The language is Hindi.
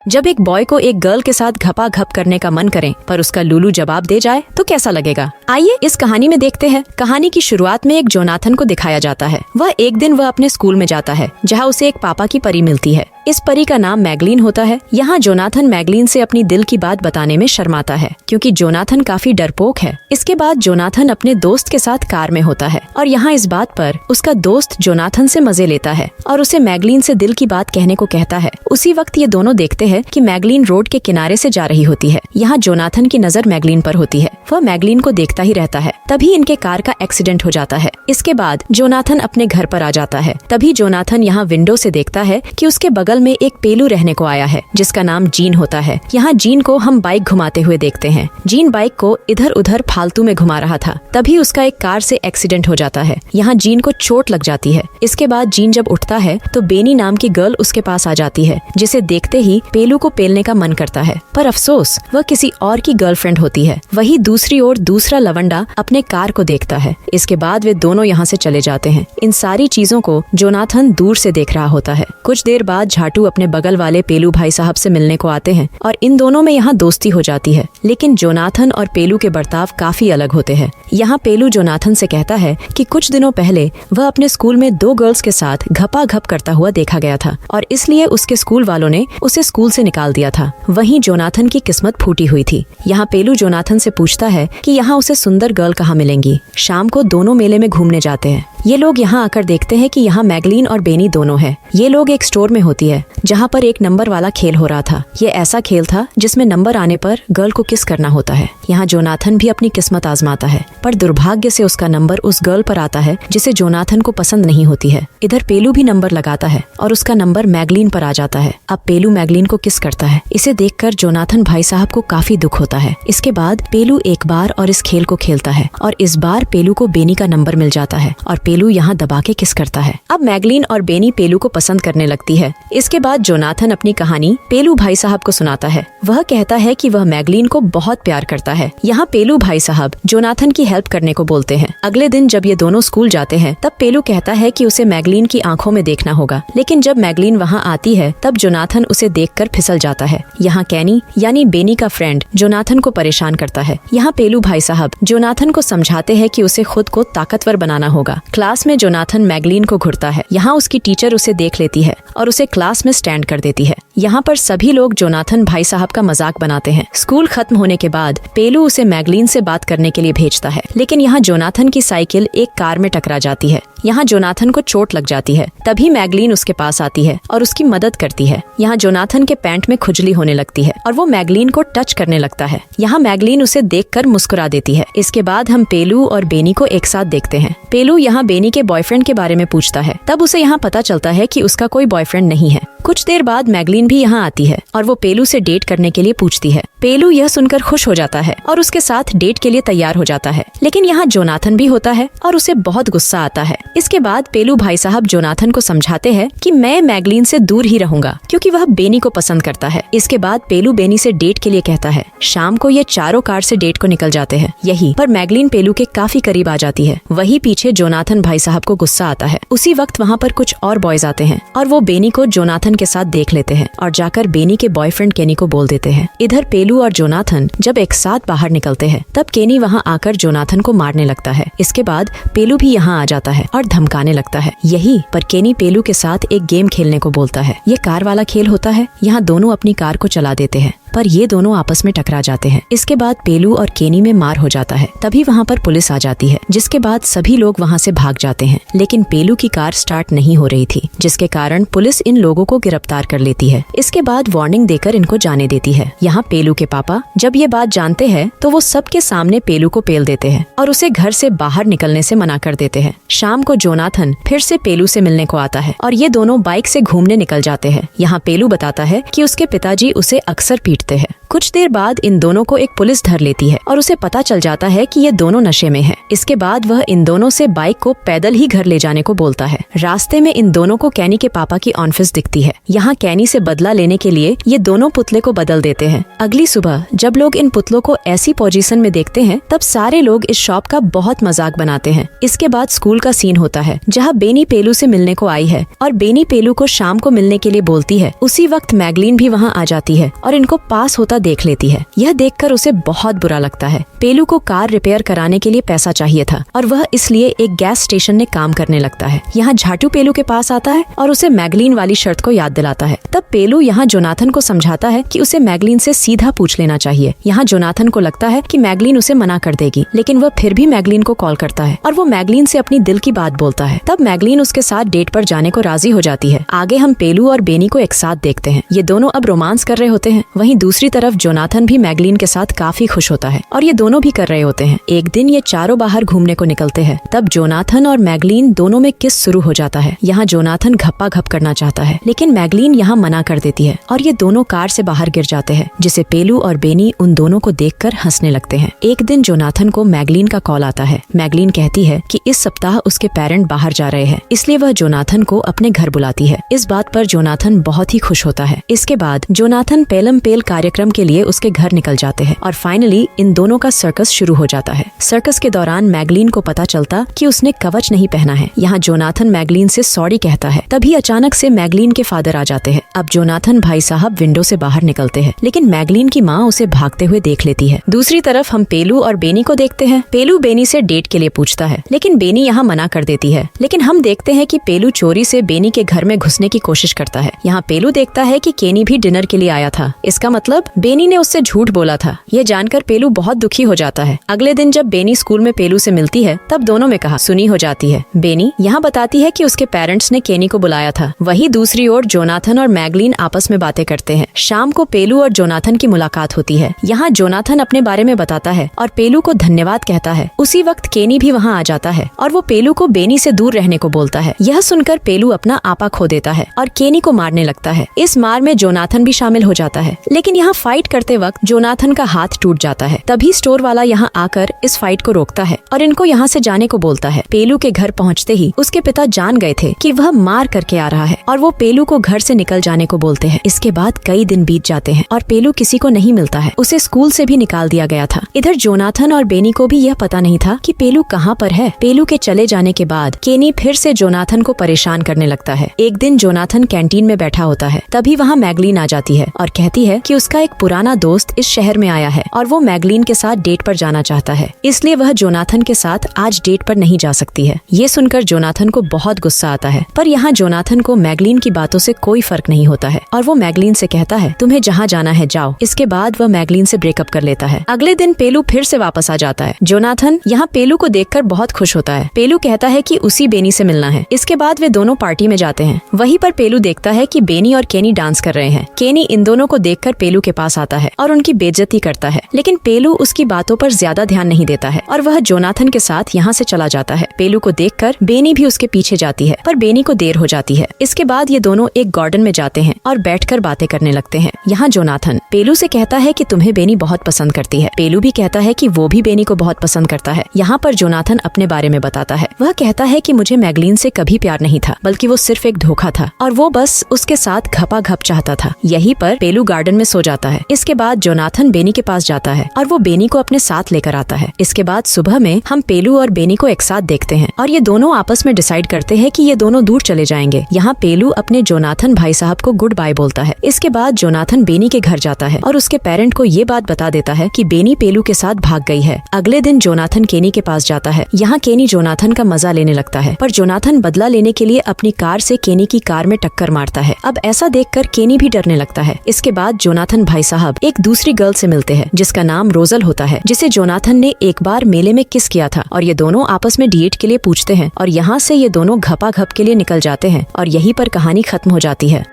जब एक बॉय को एक गर्ल के साथ घपाघप करने का मन करे पर उसका लूलू जवाब दे जाए तो कैसा लगेगा। आइए इस कहानी में देखते हैं। कहानी की शुरुआत में एक जोनाथन को दिखाया जाता है। एक दिन वह अपने स्कूल में जाता है जहाँ उसे एक पापा की परी मिलती है। इस परी का नाम मैगलीन होता है। यहाँ जोनाथन मैगलीन से अपनी दिल की बात बताने में शर्माता है क्योंकि जोनाथन काफी डरपोक है। इसके बाद जोनाथन अपने दोस्त के साथ कार में होता है और यहाँ इस बात पर उसका दोस्त जोनाथन से मजे लेता है और उसे मैगलीन से दिल की बात कहने को कहता है। उसी वक्त ये दोनों देखते हैं कि मैगलीन रोड के किनारे से जा रही होती है। यहाँ जोनाथन की नजर मैगलीन पर होती है। वह मैगलीन को देखता ही रहता है। तभी इनके कार का एक्सीडेंट हो जाता है। इसके बाद जोनाथन अपने घर पर आ जाता है। तभी जोनाथन यहाँ विंडो से देखता है कि उसके बगल में एक पेलू रहने को आया है जिसका नाम जीन होता है। यहाँ जीन को हम बाइक घुमाते हुए देखते हैं। जीन बाइक को इधर उधर फालतू में घुमा रहा था। तभी उसका एक कार से एक्सीडेंट हो जाता है। यहाँ जीन को चोट लग जाती है। इसके बाद जीन जब उठता है तो बेनी नाम की गर्ल उसके पास आ जाती है जिसे देखते ही पेलू को पेलने का मन करता है। पर अफसोस वह किसी और की गर्लफ्रेंड होती है। वही दूसरी ओर दूसरा लवंडा अपने कार को देखता है। इसके बाद वे दोनों यहाँ से चले जाते हैं। इन सारी चीजों को जोनाथन दूर से देख रहा होता है। कुछ देर बाद झाटू अपने बगल वाले पेलू भाई साहब से मिलने को आते हैं और इन दोनों में यहाँ दोस्ती हो जाती है। लेकिन जोनाथन और पेलू के बर्ताव काफी अलग होते हैं। यहाँ पेलू जोनाथन से कहता है कि कुछ दिनों पहले वह अपने स्कूल में दो गर्ल्स के साथ घपाघप करता हुआ देखा गया था और इसलिए उसके स्कूल वालों ने उसे स्कूल से निकाल दिया था। वहीं जोनाथन की किस्मत फूटी हुई थी। यहाँ पेलू जोनाथन से पूछता है कि यहाँ उसे सुंदर गर्ल कहाँ मिलेंगी। शाम को दोनों मेले में घूमने जाते हैं। ये लोग यहाँ आकर देखते हैं कि यहाँ मैगलीन और बेनी दोनों हैं। ये लोग एक स्टोर में होती है जहाँ पर एक नंबर वाला खेल हो रहा था। ये ऐसा खेल था जिसमें नंबर आने पर गर्ल को किस करना होता है। यहाँ जोनाथन भी अपनी किस्मत आजमाता है पर दुर्भाग्य से उसका नंबर उस गर्ल पर आता है जिसे जोनाथन को पसंद नहीं होती है। इधर पेलू भी नंबर लगाता है और उसका नंबर मैगलीन पर आ जाता है। अब पेलू मैगलीन को किस करता है। इसे देखकर जोनाथन भाई साहब को काफी दुख होता है। इसके बाद पेलू एक बार और इस खेल को खेलता है और इस बार पेलू को बेनी का नंबर मिल जाता है और पेलू यहाँ दबा के किस करता है। अब मैगलीन और बेनी पेलू को पसंद करने लगती है। इसके बाद जोनाथन अपनी कहानी पेलू भाई साहब को सुनाता है। वह कहता है कि वह मैगलीन को बहुत प्यार करता है। यहाँ पेलू भाई साहब जोनाथन की हेल्प करने को बोलते हैं। अगले दिन जब ये दोनों स्कूल जाते हैं तब पेलू कहता है कि उसे मैगलीन की आंखों में देखना होगा। लेकिन जब मैगलीन वहाँ आती है तब जोनाथन उसे देखकर फिसल जाता है। यहाँ कैनी यानी बेनी का फ्रेंड जोनाथन को परेशान करता है। यहाँ पेलू भाई साहब जोनाथन को समझाते हैं कि उसे खुद को ताकतवर बनाना होगा। क्लास में जोनाथन मैगलीन को घूरता है। यहाँ उसकी टीचर उसे देख लेती है और उसे क्लास में स्टैंड कर देती है। यहाँ पर सभी लोग जोनाथन भाई साहब का मजाक बनाते हैं। स्कूल खत्म होने के बाद पेलू उसे मैगलीन से बात करने के लिए भेजता है। लेकिन यहाँ जोनाथन की साइकिल एक कार में टकरा जाती है। यहाँ जोनाथन को चोट लग जाती है। तभी मैगलीन उसके पास आती है और उसकी मदद करती है। यहाँ जोनाथन के पैंट में खुजली होने लगती है और वो मैगलीन को टच करने लगता है। यहाँ मैगलीन उसे देखकर मुस्कुरा देती है। इसके बाद हम पेलू और बेनी को एक साथ देखते हैं। पेलू यहाँ बेनी के बॉयफ्रेंड के बारे में पूछता है। तब उसे यहाँ पता चलता है कि उसका कोई बॉयफ्रेंड नहीं है। कुछ देर बाद मैगलीन भी यहाँ आती है और वो पेलू से डेट करने के लिए पूछती है। पेलू यह सुनकर खुश हो जाता है और उसके साथ डेट के लिए तैयार हो जाता है। लेकिन यहाँ जोनाथन भी होता है और उसे बहुत गुस्सा आता है। इसके बाद पेलू भाई साहब जोनाथन को समझाते हैं कि मैं मैगलीन से दूर ही रहूंगा क्योंकि वह बेनी को पसंद करता है। इसके बाद पेलू बेनी से डेट के लिए कहता है। शाम को ये चारों कार से डेट को निकल जाते हैं। यही पर मैगलीन पेलू के काफी करीब आ जाती है। वही पीछे जोनाथन भाई साहब को गुस्सा आता है। उसी वक्त वहाँ पर कुछ और बॉयज आते हैं और वो बेनी को जोनाथन के साथ देख लेते हैं और जाकर बेनी के बॉयफ्रेंड केनी को बोल देते हैं। इधर पेलू और जोनाथन जब एक साथ बाहर निकलते हैं तब केनी वहाँ आकर जोनाथन को मारने लगता है। इसके बाद पेलू भी यहाँ आ जाता है और धमकाने लगता है। यही पर केनी पेलू के साथ एक गेम खेलने को बोलता है। ये कार वाला खेल होता है। यहाँ दोनों अपनी कार को चला देते हैं पर ये दोनों आपस में टकरा जाते हैं। इसके बाद पेलू और केनी में मार हो जाता है। तभी वहाँ पर पुलिस आ जाती है जिसके बाद सभी लोग वहाँ से भाग जाते हैं। लेकिन पेलू की कार स्टार्ट नहीं हो रही थी जिसके कारण पुलिस इन लोगों को गिरफ्तार कर लेती है। इसके बाद वार्निंग देकर इनको जाने देती है। यहाँ पेलू के पापा जब ये बात जानते हैं तो वो सबके सामने पेलू को पेल देते हैं और उसे घर से बाहर निकलने से मना कर देते हैं। शाम को जोनाथन फिर से पेलू से मिलने को आता है और ये दोनों बाइक से घूमने निकल जाते हैं। यहाँ पेलू बताता है कि उसके पिताजी उसे अक्सर पीटते हैं कुछ देर बाद इन दोनों को एक पुलिस धर लेती है और उसे पता चल जाता है कि ये दोनों नशे में हैं। इसके बाद वह इन दोनों से बाइक को पैदल ही घर ले जाने को बोलता है। रास्ते में इन दोनों को कैनी के पापा की ऑफिस दिखती है। यहाँ कैनी से बदला लेने के लिए ये दोनों पुतले को बदल देते हैं। अगली सुबह जब लोग इन पुतलों को ऐसी पोजीशन में देखते हैं तब सारे लोग इस शॉप का बहुत मजाक बनाते हैं। इसके बाद स्कूल का सीन होता है जहाँ बेनी पेलू से मिलने को आई है और बेनी पेलू को शाम को मिलने के लिए बोलती है। उसी वक्त मैगलीन भी वहाँ आ जाती है और इनको पास होता देख लेती है। यह देखकर उसे बहुत बुरा लगता है। पेलू को कार रिपेयर कराने के लिए पैसा चाहिए था और वह इसलिए एक गैस स्टेशन में काम करने लगता है। यहाँ झाटू पेलू के पास आता है और उसे मैगलीन वाली शर्त को याद दिलाता है। तब पेलू यहाँ जोनाथन को समझाता है कि उसे मैगलीन से सीधा पूछ लेना चाहिए। यहाँ जोनाथन को लगता है कि मैगलीन उसे मना कर देगी, लेकिन वह फिर भी मैगलीन को कॉल करता है और वो मैगलीन से अपनी दिल की बात बोलता है। तब मैगलीन उसके साथ डेट पर जाने को राजी हो जाती है। आगे हम पेलू और बेनी को एक साथ देखते हैं। ये दोनों अब रोमांस कर रहे होते हैं। वहीं दूसरी तरफ जोनाथन भी मैगलीन के साथ काफी खुश होता है और ये दोनों भी कर रहे होते हैं। एक दिन ये चारों बाहर घूमने को निकलते हैं। तब जोनाथन और मैगलीन दोनों में किस शुरू हो जाता है। यहाँ जोनाथन घप्पा घप करना चाहता है, लेकिन मैगलीन यहाँ मना कर देती है और ये दोनों कार से बाहर गिर जाते हैं, जिसे पेलू और बेनी उन दोनों को देखकर हंसने लगते हैं। एक दिन जोनाथन को मैगलीन का कॉल आता है। मैगलीन कहती है कि इस सप्ताह उसके पेरेंट बाहर जा रहे हैं, इसलिए वह जोनाथन को अपने घर बुलाती है। इस बात पर जोनाथन बहुत ही खुश होता है। इसके बाद जोनाथन पेलम पेल कार्यक्रम के लिए उसके घर निकल जाते हैं और फाइनली इन दोनों का सर्कस शुरू हो जाता है। सर्कस के दौरान मैगलीन को पता चलता कि उसने कवच नहीं पहना है। यहाँ जोनाथन मैगलीन से सॉरी कहता है। तभी अचानक से मैगलीन के फादर आ जाते हैं। अब जोनाथन भाई साहब विंडो से बाहर निकलते हैं, लेकिन मैगलीन की माँ उसे भागते हुए देख लेती है। दूसरी तरफ हम पेलू और बेनी को देखते हैं। पेलू बेनी से डेट के लिए पूछता है, लेकिन बेनी यहाँ मना कर देती है। लेकिन हम देखते हैं कि पेलू चोरी से बेनी के घर में घुसने की कोशिश करता है। यहाँ पेलू देखता है कि केनी भी डिनर के लिए आया था। इसका मतलब बेनी ने उससे झूठ बोला था। यह जानकर पेलू बहुत दुखी हो जाता है। अगले दिन जब बेनी स्कूल में पेलू से मिलती है तब दोनों में कहा सुनी हो जाती है। बेनी यहाँ बताती है कि उसके पेरेंट्स ने केनी को बुलाया था। वहीं दूसरी ओर जोनाथन और मैगलीन आपस में बातें करते हैं। शाम को पेलू और जोनाथन की मुलाकात होती है। यहाँ जोनाथन अपने बारे में बताता है और पेलू को धन्यवाद कहता है। उसी वक्त केनी भी वहाँ आ जाता है और वो पेलू को बेनी से दूर रहने को बोलता है। यह सुनकर पेलू अपना आपा खो देता है और केनी को मारने लगता है। इस मार में जोनाथन भी शामिल हो जाता है, लेकिन यहाँ फाइट करते वक्त जोनाथन का हाथ टूट जाता है। तभी स्टोर वाला यहाँ आकर इस फाइट को रोकता है और इनको यहाँ से जाने को बोलता है। पेलू के घर पहुँचते ही उसके पिता जान गए थे कि वह मार करके आ रहा है और वो पेलू को घर से निकल जाने को बोलते हैं। इसके बाद कई दिन बीत जाते हैं और पेलू किसी को नहीं मिलता है। उसे स्कूल से भी निकाल दिया गया था। इधर जोनाथन और बेनी को भी यह पता नहीं था कि पेलू कहाँ पर है। पेलू के चले जाने के बाद केनी फिर से जोनाथन को परेशान करने लगता है। एक दिन जोनाथन कैंटीन में बैठा होता है, तभी वहाँ मैगलीन आ जाती है और कहती है कि उसका एक पुराना दोस्त इस शहर में आया है और वो मैगलीन के साथ डेट पर जाना चाहता है, इसलिए वह जोनाथन के साथ आज डेट पर नहीं जा सकती है। ये सुनकर जोनाथन को बहुत गुस्सा आता है, पर यहाँ जोनाथन को मैगलीन की बातों से कोई फर्क नहीं होता है और वो मैगलीन से कहता है तुम्हें जहाँ जाना है जाओ। इसके बाद वह मैगलीन से ब्रेकअप कर लेता है। अगले दिन पेलू फिर से वापस आ जाता है। जोनाथन यहाँ पेलू को देखकर बहुत खुश होता है। पेलू कहता है कि उसी बेनी से मिलना है। इसके बाद वे दोनों पार्टी में जाते हैं। वहीं पर पेलू देखता है कि बेनी और केनी डांस कर रहे हैं। केनी इन दोनों को देखकर पेलू के पास आता है और उनकी बेइज्जती करता है, लेकिन पेलू उसकी बातों पर ज्यादा ध्यान नहीं देता है और वह जोनाथन के साथ यहाँ से चला जाता है। पेलू को देखकर बेनी भी उसके पीछे जाती है, पर बेनी को देर हो जाती है। इसके बाद ये दोनों एक गार्डन में जाते हैं और बैठकर बातें करने लगते हैं। यहाँ जोनाथन पेलू से कहता है कि तुम्हें बेनी बहुत पसंद करती है। पेलू भी कहता है कि वो भी बेनी को बहुत पसंद करता है। यहाँ पर जोनाथन अपने बारे में बताता है। वह कहता है कि मुझे मैगलीन से कभी प्यार नहीं था, बल्कि वो सिर्फ एक धोखा था और वो बस उसके साथ घपा घप चाहता था। यहीं पर पेलू गार्डन में सो जाता है। इसके बाद जोनाथन बेनी के पास जाता है और वो बेनी को अपने साथ लेकर आता है। इसके बाद सुबह में हम पेलू और बेनी को एक साथ देखते हैं और ये दोनों आपस में डिसाइड करते हैं कि ये दोनों दूर चले जाएंगे। यहाँ पेलू अपने जोनाथन भाई साहब को गुड बाय बोलता है। इसके बाद जोनाथन बेनी के घर जाता है और उसके पेरेंट को ये बात बता देता है कि बेनी पेलू के साथ भाग गई है। अगले दिन जोनाथन केनी के पास जाता है। यहाँ केनी जोनाथन का मजा लेने लगता है, पर जोनाथन बदला लेने के लिए अपनी कार से केनी की कार में टक्कर मारता है। अब ऐसा देखकर केनी भी डरने लगता है। इसके बाद जोनाथन भाई साहब एक दूसरी गर्ल से मिलते हैं जिसका नाम रोजल होता है, जिसे जोनाथन ने एक बार मेले में किस किया था और ये दोनों आपस में डेट के लिए पूछते हैं और यहाँ से ये दोनों घपा घप के लिए निकल जाते हैं और यहीं पर कहानी खत्म हो जाती है।